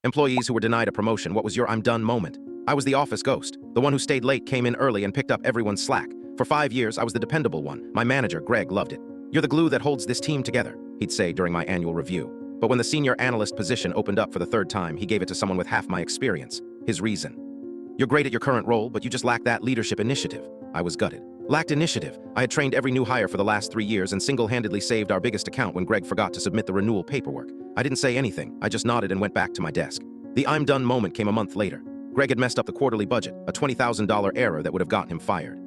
Employees who were denied a promotion, what was your "I'm done" moment? I was the office ghost, the one who stayed late, came in early, and picked up everyone's slack. For 5 years, I was the dependable one. My manager, Greg, loved it. "You're the glue that holds this team together," he'd say during my annual review. But when the senior analyst position opened up for the third time, he gave it to someone with half my experience. His reason: "You're great at your current role, but you just lack that leadership initiative." I was gutted. Lacked initiative. I had trained every new hire for the last 3 years and single-handedly saved our biggest account when Greg forgot to submit the renewal paperwork. I didn't say anything. I just nodded and went back to my desk. The "I'm done" moment came a month later. Greg had messed up the quarterly budget, a $20,000 error that would have gotten him fired.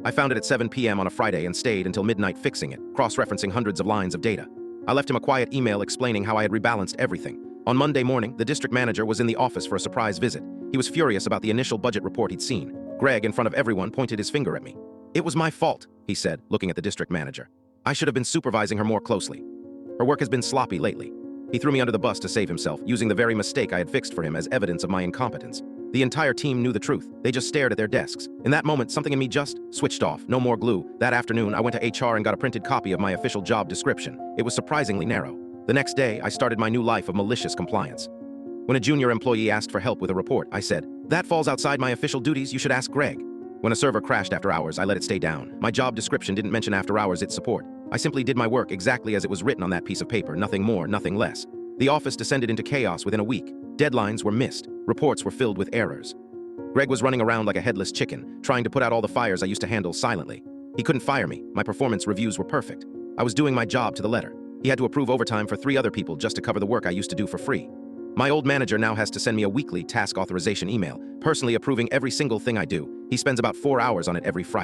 I found it at 7 p.m. on a Friday and stayed until midnight fixing it, cross-referencing hundreds of lines of data. I left him a quiet email explaining how I had rebalanced everything. On Monday morning, the district manager was in the office for a surprise visit. He was furious about the initial budget report he'd seen. Greg, in front of everyone, pointed his finger at me. "It was my fault," he said, looking at the district manager. "I should have been supervising her more closely. Her work has been sloppy lately." He threw me under the bus to save himself, using the very mistake I had fixed for him as evidence of my incompetence. The entire team knew the truth. They just stared at their desks. In that moment, something in me just switched off. No more glue. That afternoon, I went to HR and got a printed copy of my official job description. It was surprisingly narrow. The next day, I started my new life of malicious compliance. When a junior employee asked for help with a report, I said, "That falls outside my official duties. You should ask Greg." When a server crashed after hours, I let it stay down. My job description didn't mention after hours its support. I simply did my work exactly as it was written on that piece of paper, nothing more, nothing less. The office descended into chaos within a week. Deadlines were missed. Reports were filled with errors. Greg was running around like a headless chicken, trying to put out all the fires I used to handle silently. He couldn't fire me. My performance reviews were perfect. I was doing my job to the letter. He had to approve overtime for 3 other people just to cover the work I used to do for free. My old manager now has to send me a weekly task authorization email, personally approving every single thing I do. He spends about 4 hours on it every Friday.